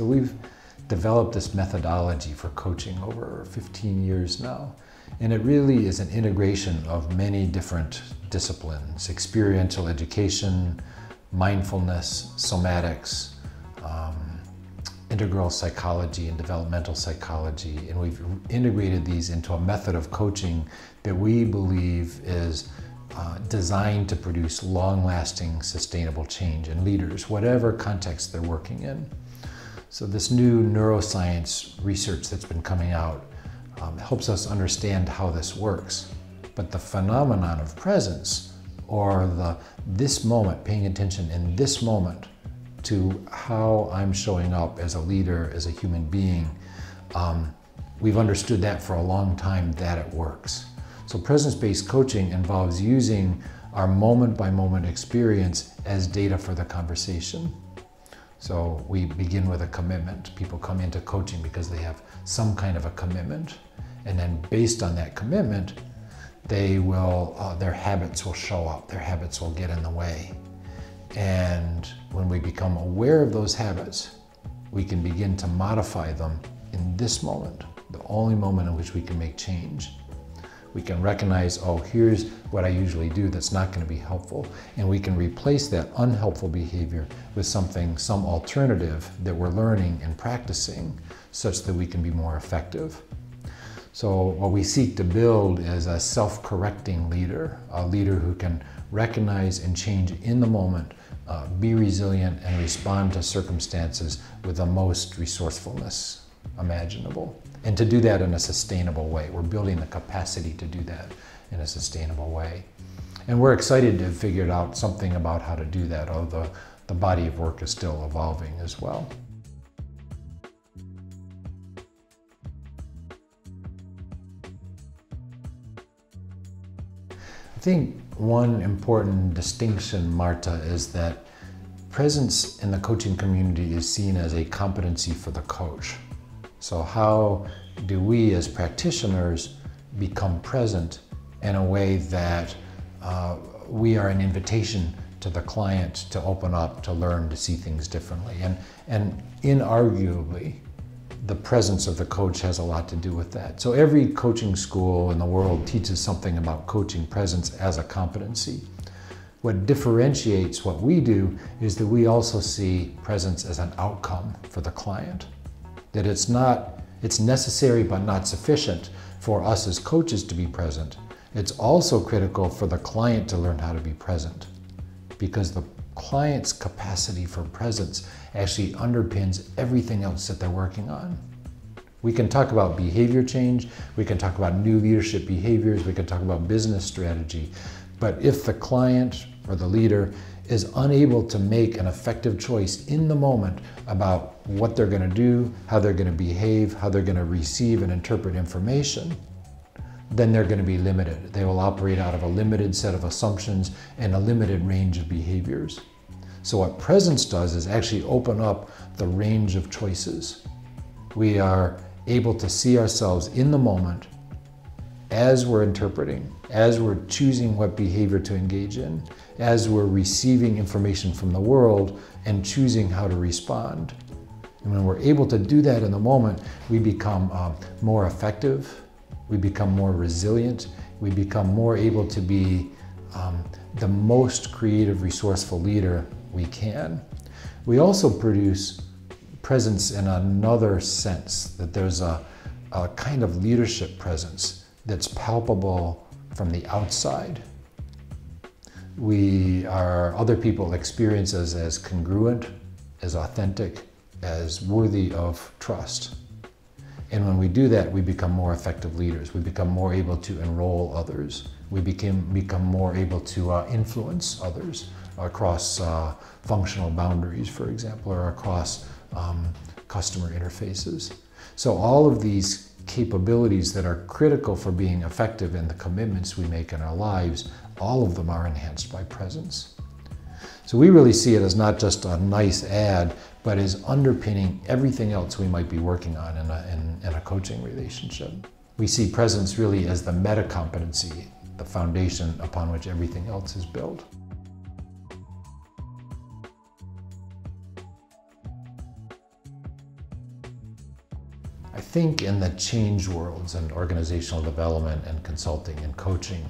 So we've developed this methodology for coaching over 15 years now. And it really is an integration of many different disciplines: experiential education, mindfulness, cymatics, integral psychology and developmental psychology. And we've integrated these into a method of coaching that we believe is designed to produce long-lasting, sustainable change in leaders, whatever context they're working in. So this new neuroscience research that's been coming out helps us understand how this works. But the phenomenon of presence, or this moment, paying attention in this moment to how I'm showing up as a leader, as a human being, we've understood that for a long time that it works. So presence-based coaching involves using our moment-by-moment experience as data for the conversation. So we begin with a commitment. People come into coaching because they have some kind of a commitment. And then based on that commitment, they will, their habits will show up. Their habits will get in the way. And when we become aware of those habits, we can begin to modify them in this moment, the only moment in which we can make change. We can recognize, oh, here's what I usually do that's not going to be helpful. And we can replace that unhelpful behavior with some alternative that we're learning and practicing such that we can be more effective. So what we seek to build is a self-correcting leader, a leader who can recognize and change in the moment, be resilient, and respond to circumstances with the most resourcefulness imaginable. And to do that in a sustainable way. We're building the capacity to do that in a sustainable way. And we're excited to have figured out something about how to do that, although the body of work is still evolving as well. I think one important distinction, Marta, is that presence in the coaching community is seen as a competency for the coach. So how do we as practitioners become present in a way that we are an invitation to the client to open up, to learn, to see things differently? And inarguably, the presence of the coach has a lot to do with that. So every coaching school in the world teaches something about coaching presence as a competency. What differentiates what we do is that we also see presence as an outcome for the client. That it's necessary but not sufficient for us as coaches to be present. It's also critical for the client to learn how to be present, because the client's capacity for presence actually underpins everything else that they're working on. We can talk about behavior change, we can talk about new leadership behaviors, we can talk about business strategy, but if the client or the leader is unable to make an effective choice in the moment about what they're going to do, how they're going to behave, how they're going to receive and interpret information, then they're going to be limited. They will operate out of a limited set of assumptions and a limited range of behaviors. So what presence does is actually open up the range of choices. We are able to see ourselves in the moment as we're interpreting, as we're choosing what behavior to engage in, as we're receiving information from the world and choosing how to respond. And when we're able to do that in the moment, we become more effective, we become more resilient, we become more able to be the most creative, resourceful leader we can. We also produce presence in another sense, that there's a kind of leadership presence that's palpable from the outside. Other people experience us as congruent, as authentic, as worthy of trust. And when we do that, we become more effective leaders. We become more able to enroll others. We become more able to influence others across functional boundaries, for example, or across customer interfaces. So all of these capabilities that are critical for being effective in the commitments we make in our lives, all of them are enhanced by presence. So we really see it as not just a nice add, but as underpinning everything else we might be working on in a coaching relationship. We see presence really as the meta competency, the foundation upon which everything else is built. think in the change worlds and organizational development and consulting and coaching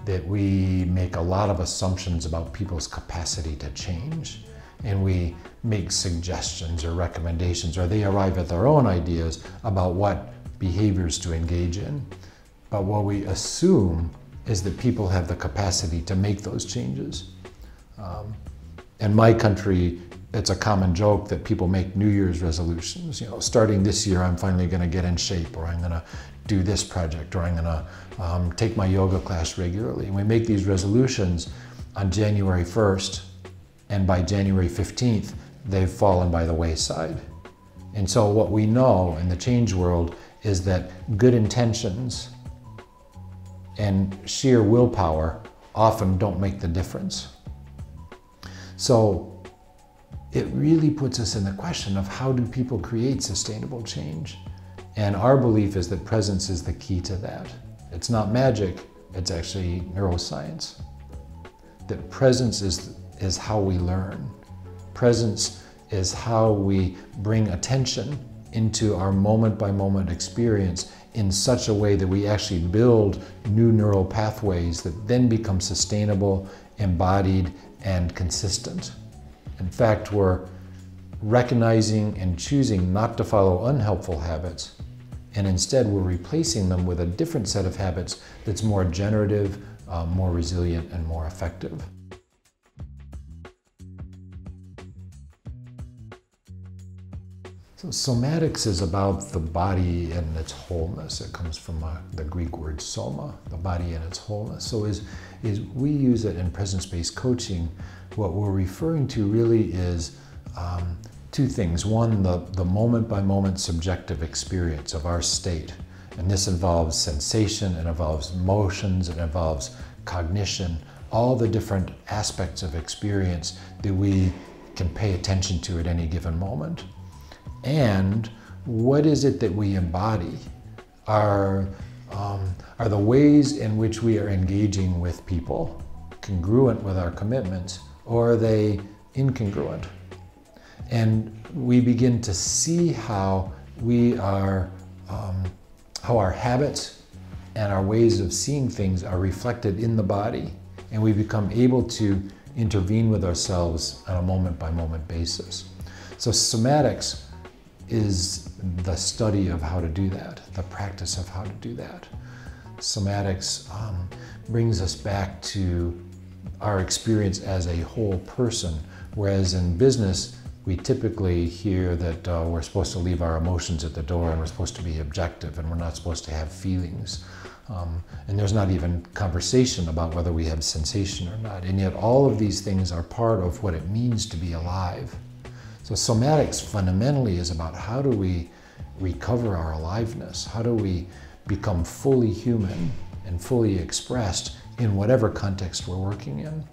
that we make a lot of assumptions about people's capacity to change. And we make suggestions or recommendations, or they arrive at their own ideas about what behaviors to engage in. But what we assume is that people have the capacity to make those changes. In my country, it's a common joke that people make New Year's resolutions. You know, starting this year, I'm finally going to get in shape, or I'm going to do this project, or I'm going to take my yoga class regularly. And we make these resolutions on January 1st, and by January 15th, they've fallen by the wayside. And so what we know in the change world is that good intentions and sheer willpower often don't make the difference. So it really puts us in the question of how do people create sustainable change? And our belief is that presence is the key to that. It's not magic, it's actually neuroscience. That presence is how we learn. Presence is how we bring attention into our moment-by-moment experience in such a way that we actually build new neural pathways that then become sustainable, embodied, and consistent. In fact, we're recognizing and choosing not to follow unhelpful habits, and instead we're replacing them with a different set of habits that's more generative, more resilient, and more effective. So cymatics is about the body and its wholeness. It comes from the Greek word soma, the body and its wholeness. So as we use it in presence-based coaching, what we're referring to really is two things. One, the moment-by-moment subjective experience of our state. And this involves sensation, it involves emotions, it involves cognition, all the different aspects of experience that we can pay attention to at any given moment. And what is it that we embody? Are the ways in which we are engaging with people congruent with our commitments, or are they incongruent? And we begin to see how we are, how our habits and our ways of seeing things are reflected in the body, and we become able to intervene with ourselves on a moment-by-moment basis. So cymatics is the study of how to do that, the practice of how to do that. Cymatics brings us back to our experience as a whole person, whereas in business, we typically hear that we're supposed to leave our emotions at the door and we're supposed to be objective and we're not supposed to have feelings. And there's not even conversation about whether we have sensation or not. And yet all of these things are part of what it means to be alive. So cymatics fundamentally is about how do we recover our aliveness? How do we become fully human and fully expressed in whatever context we're working in?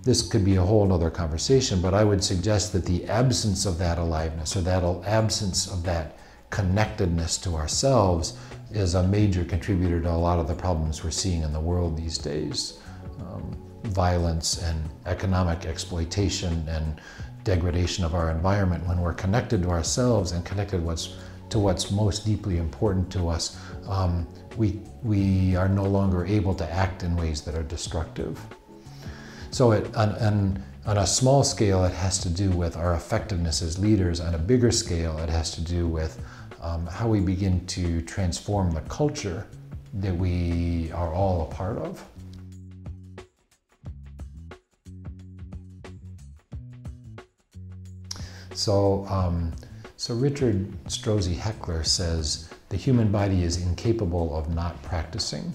This could be a whole other conversation, but I would suggest that the absence of that aliveness, or that absence of that connectedness to ourselves, is a major contributor to a lot of the problems we're seeing in the world these days. Violence and economic exploitation and degradation of our environment. When we're connected to ourselves and connected to what's most deeply important to us, we are no longer able to act in ways that are destructive. So on a small scale, it has to do with our effectiveness as leaders. On a bigger scale, it has to do with how we begin to transform the culture that we are all a part of. So Richard Strozzi Heckler says the human body is incapable of not practicing.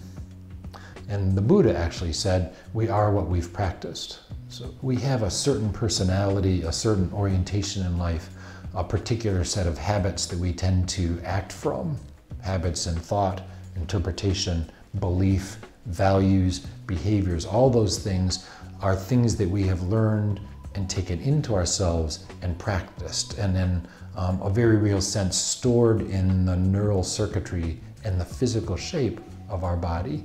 And the Buddha actually said, we are what we've practiced. So we have a certain personality, a certain orientation in life, a particular set of habits that we tend to act from. Habits in thought, interpretation, belief, values, behaviors, all those things are things that we have learned and taken into ourselves and practiced, and in a very real sense stored in the neural circuitry and the physical shape of our body.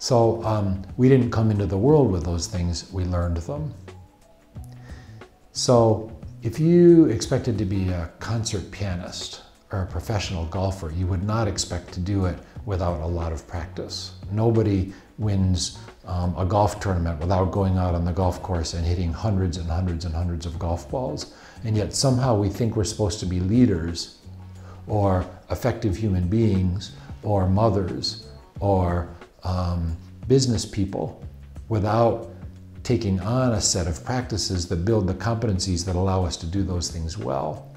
So we didn't come into the world with those things, we learned them. So If you expected to be a concert pianist or a professional golfer, you would not expect to do it without a lot of practice. Nobody wins a golf tournament without going out on the golf course and hitting hundreds and hundreds and hundreds of golf balls. And yet somehow we think we're supposed to be leaders or effective human beings or mothers or business people without taking on a set of practices that build the competencies that allow us to do those things well.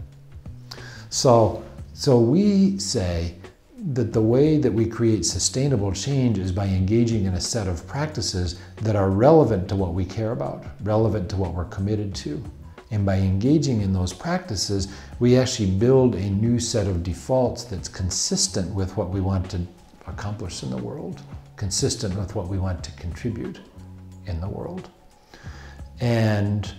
So we say that the way that we create sustainable change is by engaging in a set of practices that are relevant to what we care about, relevant to what we're committed to. And by engaging in those practices, we actually build a new set of defaults that's consistent with what we want to accomplish in the world, consistent with what we want to contribute in the world. And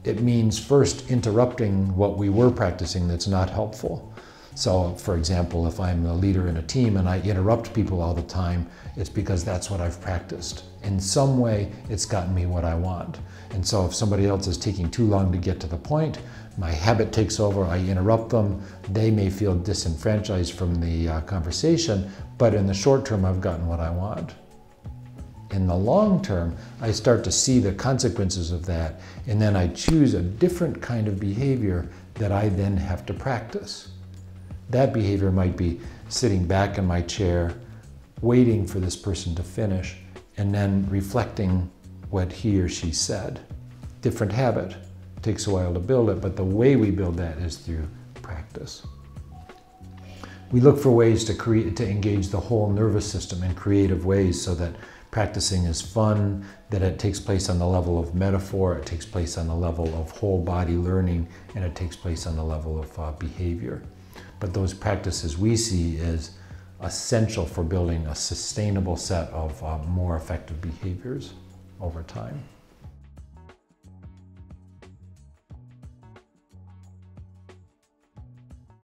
it means first interrupting what we were practicing that's not helpful. So, for example, if I'm a leader in a team and I interrupt people all the time, it's because that's what I've practiced. In some way, it's gotten me what I want. And so if somebody else is taking too long to get to the point, my habit takes over, I interrupt them, they may feel disenfranchised from the conversation, but in the short term, I've gotten what I want. In the long term, I start to see the consequences of that, and then I choose a different kind of behavior that I then have to practice. That behavior might be sitting back in my chair, waiting for this person to finish, and then reflecting what he or she said. Different habit. It takes a while to build it, but the way we build that is through practice. We look for ways to engage the whole nervous system in creative ways so that practicing is fun, that it takes place on the level of metaphor, it takes place on the level of whole body learning, and it takes place on the level of behavior. But those practices we see as essential for building a sustainable set of more effective behaviors over time.